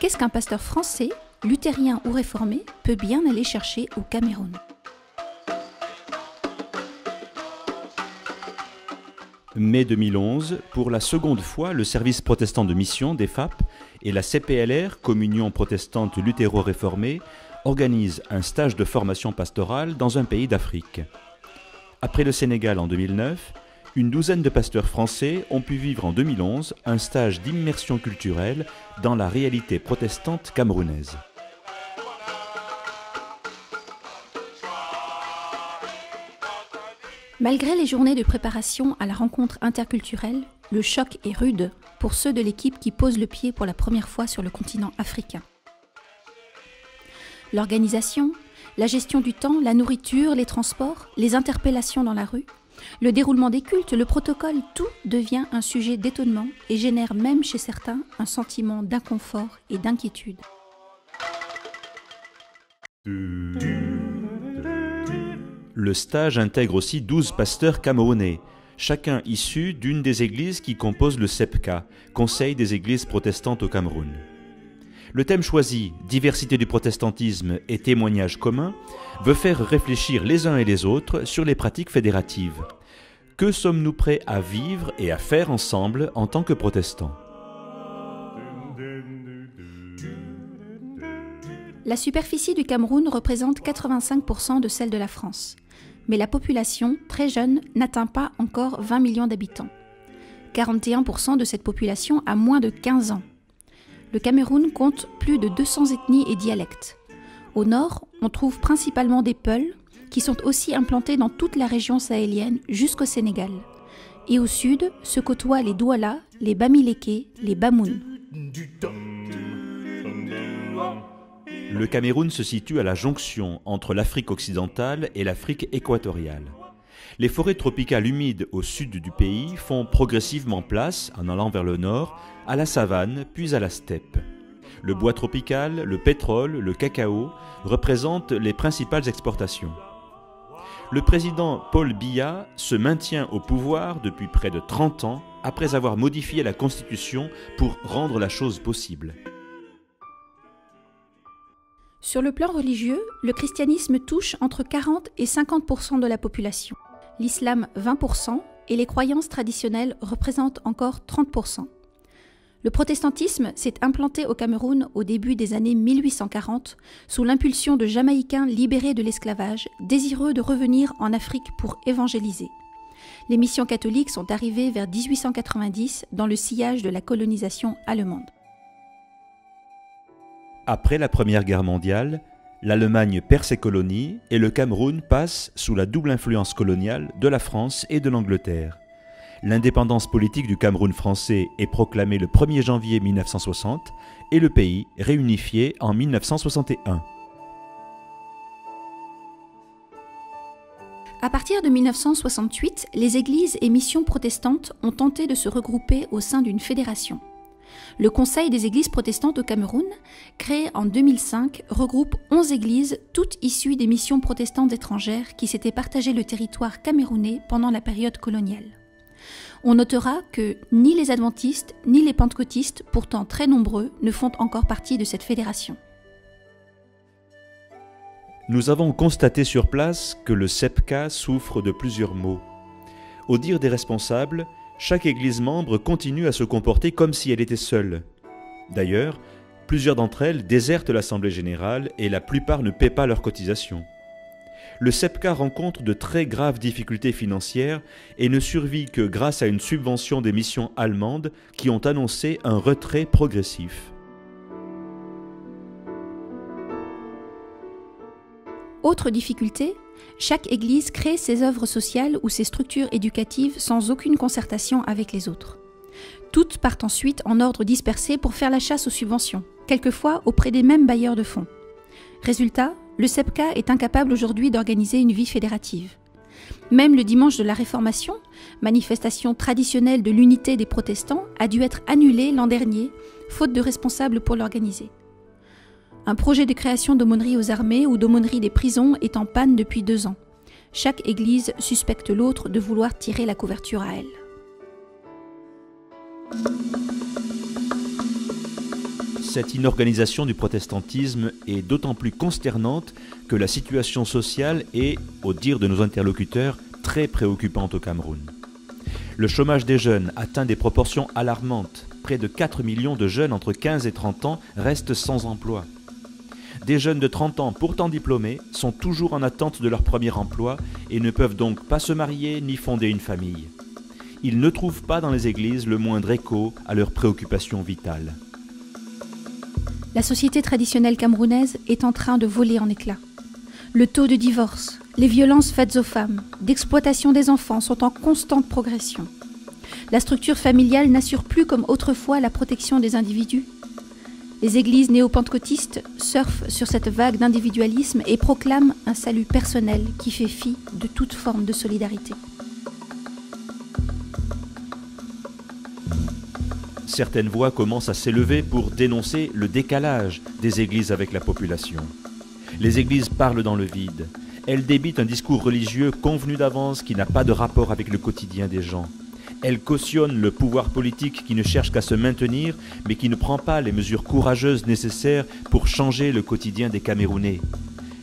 Qu'est-ce qu'un pasteur français, luthérien ou réformé, peut bien aller chercher au Cameroun ? Mai 2011, pour la seconde fois, le service protestant de mission des FAP et la CPLR, Communion protestante luthéro-réformée, organisent un stage de formation pastorale dans un pays d'Afrique. Après le Sénégal en 2009, une douzaine de pasteurs français ont pu vivre en 2011 un stage d'immersion culturelle dans la réalité protestante camerounaise. Malgré les journées de préparation à la rencontre interculturelle, le choc est rude pour ceux de l'équipe qui posent le pied pour la première fois sur le continent africain. L'organisation, la gestion du temps, la nourriture, les transports, les interpellations dans la rue, le déroulement des cultes, le protocole, tout devient un sujet d'étonnement et génère même chez certains un sentiment d'inconfort et d'inquiétude. Le stage intègre aussi 12 pasteurs camerounais, chacun issu d'une des églises qui composent le CEPCA, Conseil des églises protestantes au Cameroun. Le thème choisi, diversité du protestantisme et témoignages communs, veut faire réfléchir les uns et les autres sur les pratiques fédératives. Que sommes-nous prêts à vivre et à faire ensemble en tant que protestants ? La superficie du Cameroun représente 85% de celle de la France. Mais la population, très jeune, n'atteint pas encore 20 millions d'habitants. 41% de cette population a moins de 15 ans. Le Cameroun compte plus de 200 ethnies et dialectes. Au nord, on trouve principalement des Peuls, qui sont aussi implantés dans toute la région sahélienne jusqu'au Sénégal. Et au sud se côtoient les Douala, les Bamileke, les Bamoun. Le Cameroun se situe à la jonction entre l'Afrique occidentale et l'Afrique équatoriale. Les forêts tropicales humides au sud du pays font progressivement place, en allant vers le nord, à la savane puis à la steppe. Le bois tropical, le pétrole, le cacao représentent les principales exportations. Le président Paul Biya se maintient au pouvoir depuis près de 30 ans après avoir modifié la Constitution pour rendre la chose possible. Sur le plan religieux, le christianisme touche entre 40 et 50% de la population, l'islam 20% et les croyances traditionnelles représentent encore 30%. Le protestantisme s'est implanté au Cameroun au début des années 1840 sous l'impulsion de Jamaïcains libérés de l'esclavage, désireux de revenir en Afrique pour évangéliser. Les missions catholiques sont arrivées vers 1890 dans le sillage de la colonisation allemande. Après la Première Guerre mondiale, l'Allemagne perd ses colonies et le Cameroun passe sous la double influence coloniale de la France et de l'Angleterre. L'indépendance politique du Cameroun français est proclamée le 1er janvier 1960 et le pays réunifié en 1961. À partir de 1968, les églises et missions protestantes ont tenté de se regrouper au sein d'une fédération. Le Conseil des églises protestantes au Cameroun, créé en 2005, regroupe 11 églises, toutes issues des missions protestantes étrangères qui s'étaient partagé le territoire camerounais pendant la période coloniale. On notera que ni les adventistes ni les pentecôtistes, pourtant très nombreux, ne font encore partie de cette fédération. Nous avons constaté sur place que le CEPCA souffre de plusieurs maux. Au dire des responsables, chaque église membre continue à se comporter comme si elle était seule. D'ailleurs, plusieurs d'entre elles désertent l'Assemblée générale et la plupart ne paient pas leurs cotisations. Le CEPCA rencontre de très graves difficultés financières et ne survit que grâce à une subvention des missions allemandes qui ont annoncé un retrait progressif. Autre difficulté, chaque église crée ses œuvres sociales ou ses structures éducatives sans aucune concertation avec les autres. Toutes partent ensuite en ordre dispersé pour faire la chasse aux subventions, quelquefois auprès des mêmes bailleurs de fonds. Résultat, le CEPCA est incapable aujourd'hui d'organiser une vie fédérative. Même le dimanche de la Réformation, manifestation traditionnelle de l'unité des protestants, a dû être annulé l'an dernier, faute de responsables pour l'organiser. Un projet de création d'aumônerie aux armées ou d'aumônerie des prisons est en panne depuis 2 ans. Chaque église suspecte l'autre de vouloir tirer la couverture à elle. cette inorganisation du protestantisme est d'autant plus consternante que la situation sociale est, au dire de nos interlocuteurs, très préoccupante au Cameroun. Le chômage des jeunes atteint des proportions alarmantes. Près de 4 millions de jeunes entre 15 et 30 ans restent sans emploi. Des jeunes de 30 ans, pourtant diplômés, sont toujours en attente de leur premier emploi et ne peuvent donc pas se marier ni fonder une famille. Ils ne trouvent pas dans les églises le moindre écho à leurs préoccupations vitales. La société traditionnelle camerounaise est en train de voler en éclats. Le taux de divorce, les violences faites aux femmes, d'exploitation des enfants sont en constante progression. La structure familiale n'assure plus comme autrefois la protection des individus. Les églises néo-pentecôtistes surfent sur cette vague d'individualisme et proclament un salut personnel qui fait fi de toute forme de solidarité. Certaines voix commencent à s'élever pour dénoncer le décalage des églises avec la population. Les églises parlent dans le vide. Elles débitent un discours religieux convenu d'avance qui n'a pas de rapport avec le quotidien des gens. Elles cautionnent le pouvoir politique qui ne cherche qu'à se maintenir, mais qui ne prend pas les mesures courageuses nécessaires pour changer le quotidien des Camerounais.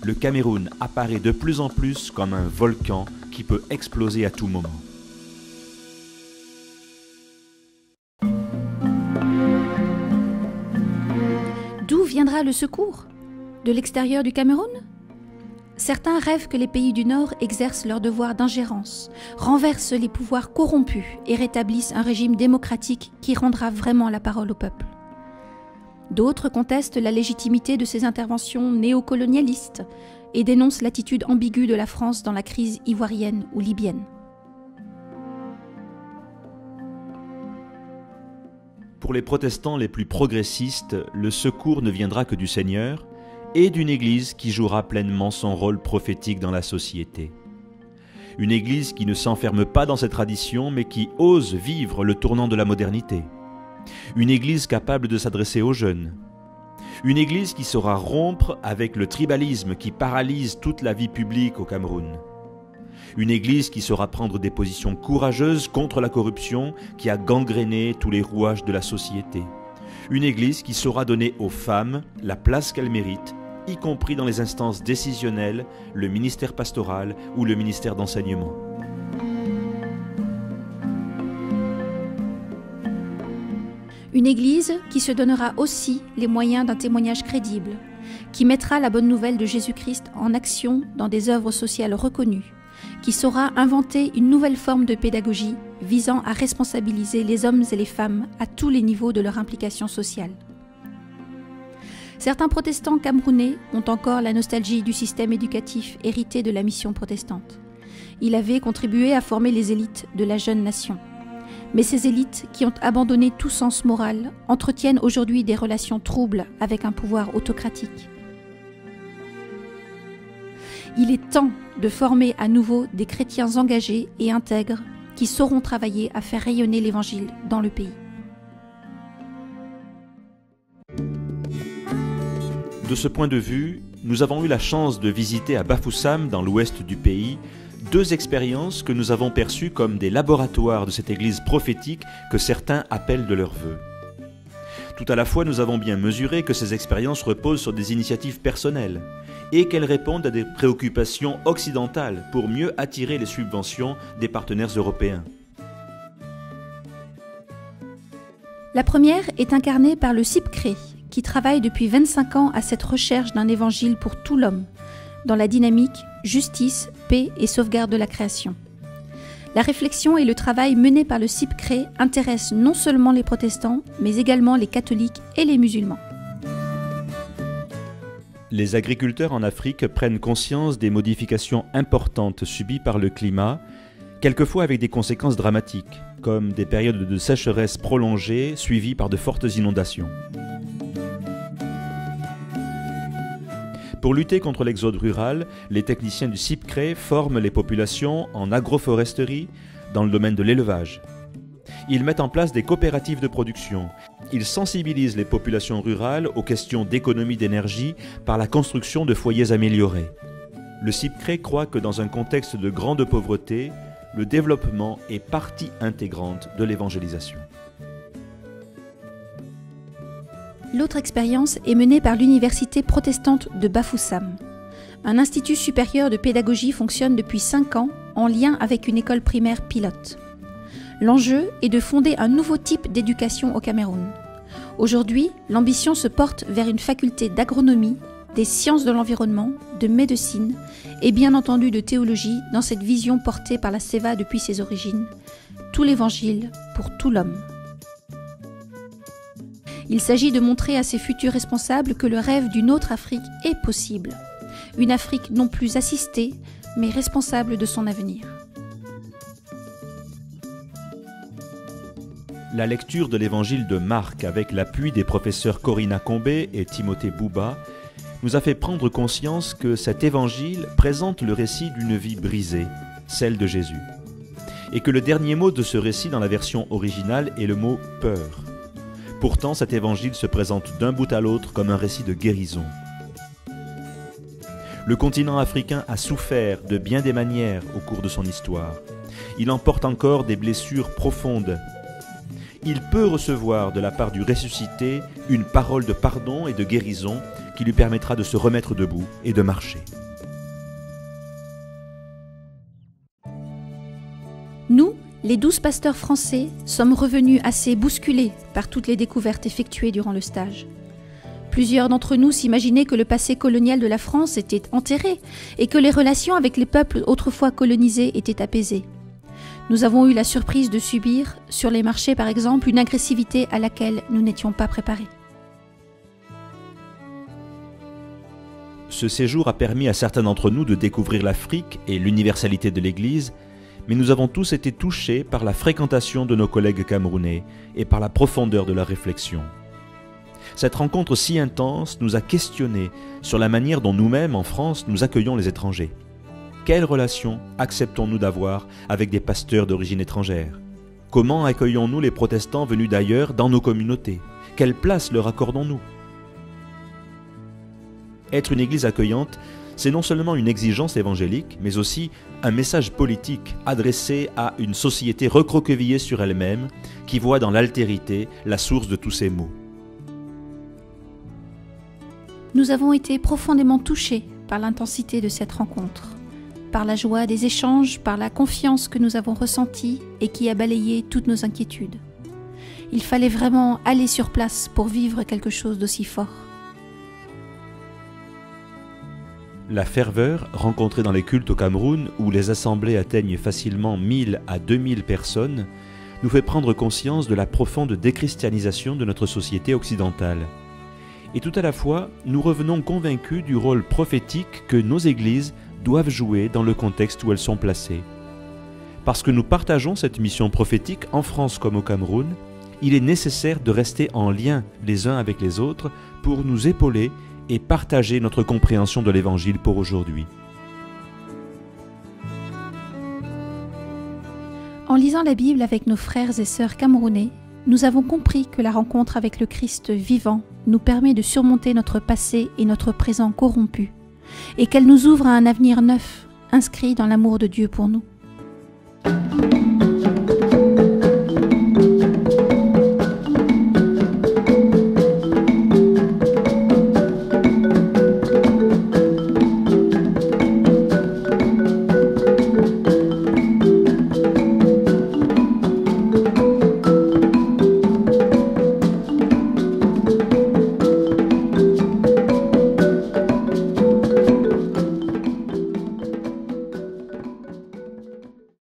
Le Cameroun apparaît de plus en plus comme un volcan qui peut exploser à tout moment. D'où viendra le secours? De l'extérieur du Cameroun? Certains rêvent que les pays du Nord exercent leur devoir d'ingérence, renversent les pouvoirs corrompus et rétablissent un régime démocratique qui rendra vraiment la parole au peuple. D'autres contestent la légitimité de ces interventions néocolonialistes et dénoncent l'attitude ambiguë de la France dans la crise ivoirienne ou libyenne. Pour les protestants les plus progressistes, le secours ne viendra que du Seigneur et d'une Église qui jouera pleinement son rôle prophétique dans la société. Une Église qui ne s'enferme pas dans ses traditions, mais qui ose vivre le tournant de la modernité. Une Église capable de s'adresser aux jeunes. Une Église qui saura rompre avec le tribalisme qui paralyse toute la vie publique au Cameroun. Une Église qui saura prendre des positions courageuses contre la corruption qui a gangréné tous les rouages de la société. Une Église qui saura donner aux femmes la place qu'elles méritent, y compris dans les instances décisionnelles, le ministère pastoral ou le ministère d'enseignement. Une Église qui se donnera aussi les moyens d'un témoignage crédible, qui mettra la bonne nouvelle de Jésus-Christ en action dans des œuvres sociales reconnues, qui saura inventer une nouvelle forme de pédagogie visant à responsabiliser les hommes et les femmes à tous les niveaux de leur implication sociale. Certains protestants camerounais ont encore la nostalgie du système éducatif hérité de la mission protestante. Il avait contribué à former les élites de la jeune nation. Mais ces élites, qui ont abandonné tout sens moral, entretiennent aujourd'hui des relations troubles avec un pouvoir autocratique. Il est temps de former à nouveau des chrétiens engagés et intègres qui sauront travailler à faire rayonner l'Évangile dans le pays. De ce point de vue, nous avons eu la chance de visiter à Bafoussam, dans l'ouest du pays, deux expériences que nous avons perçues comme des laboratoires de cette église prophétique que certains appellent de leur vœu. Tout à la fois, nous avons bien mesuré que ces expériences reposent sur des initiatives personnelles et qu'elles répondent à des préoccupations occidentales pour mieux attirer les subventions des partenaires européens. La première est incarnée par le CIPCRE, qui travaille depuis 25 ans à cette recherche d'un évangile pour tout l'homme, dans la dynamique justice, paix et sauvegarde de la création. La réflexion et le travail menés par le CIPCRE intéressent non seulement les protestants, mais également les catholiques et les musulmans. Les agriculteurs en Afrique prennent conscience des modifications importantes subies par le climat, quelquefois avec des conséquences dramatiques, comme des périodes de sécheresse prolongées suivies par de fortes inondations. Pour lutter contre l'exode rural, les techniciens du CIPCRE forment les populations en agroforesterie dans le domaine de l'élevage. Ils mettent en place des coopératives de production. Ils sensibilisent les populations rurales aux questions d'économie d'énergie par la construction de foyers améliorés. Le CIPCRE croit que dans un contexte de grande pauvreté, le développement est partie intégrante de l'évangélisation. L'autre expérience est menée par l'université protestante de Bafoussam. Un institut supérieur de pédagogie fonctionne depuis 5 ans en lien avec une école primaire pilote. L'enjeu est de fonder un nouveau type d'éducation au Cameroun. Aujourd'hui, l'ambition se porte vers une faculté d'agronomie, des sciences de l'environnement, de médecine et bien entendu de théologie dans cette vision portée par la CEVA depuis ses origines, tout l'évangile pour tout l'homme. Il s'agit de montrer à ces futurs responsables que le rêve d'une autre Afrique est possible. Une Afrique non plus assistée, mais responsable de son avenir. La lecture de l'évangile de Marc avec l'appui des professeurs Corinna Combé et Timothée Bouba nous a fait prendre conscience que cet évangile présente le récit d'une vie brisée, celle de Jésus. Et que le dernier mot de ce récit dans la version originale est le mot « peur ». Pourtant, cet évangile se présente d'un bout à l'autre comme un récit de guérison. Le continent africain a souffert de bien des manières au cours de son histoire. Il en porte encore des blessures profondes. Il peut recevoir de la part du ressuscité une parole de pardon et de guérison qui lui permettra de se remettre debout et de marcher. Nous, les 12 pasteurs français, sommes revenus assez bousculés par toutes les découvertes effectuées durant le stage. Plusieurs d'entre nous s'imaginaient que le passé colonial de la France était enterré et que les relations avec les peuples autrefois colonisés étaient apaisées. Nous avons eu la surprise de subir, sur les marchés par exemple, une agressivité à laquelle nous n'étions pas préparés. Ce séjour a permis à certains d'entre nous de découvrir l'Afrique et l'universalité de l'Église, mais nous avons tous été touchés par la fréquentation de nos collègues camerounais et par la profondeur de leur réflexion. Cette rencontre si intense nous a questionnés sur la manière dont nous-mêmes, en France, nous accueillons les étrangers. Quelle relation acceptons-nous d'avoir avec des pasteurs d'origine étrangère? Comment accueillons-nous les protestants venus d'ailleurs dans nos communautés? Quelle place leur accordons-nous? Être une église accueillante, c'est non seulement une exigence évangélique, mais aussi un message politique adressé à une société recroquevillée sur elle-même, qui voit dans l'altérité la source de tous ces maux. Nous avons été profondément touchés par l'intensité de cette rencontre, par la joie des échanges, par la confiance que nous avons ressentie et qui a balayé toutes nos inquiétudes. Il fallait vraiment aller sur place pour vivre quelque chose d'aussi fort. La ferveur rencontrée dans les cultes au Cameroun, où les assemblées atteignent facilement 1000 à 2000 personnes, nous fait prendre conscience de la profonde déchristianisation de notre société occidentale. Et tout à la fois, nous revenons convaincus du rôle prophétique que nos églises doivent jouer dans le contexte où elles sont placées. Parce que nous partageons cette mission prophétique en France comme au Cameroun, il est nécessaire de rester en lien les uns avec les autres pour nous épauler et partager notre compréhension de l'Évangile pour aujourd'hui. En lisant la Bible avec nos frères et sœurs camerounais, nous avons compris que la rencontre avec le Christ vivant nous permet de surmonter notre passé et notre présent corrompu, et qu'elle nous ouvre à un avenir neuf, inscrit dans l'amour de Dieu pour nous.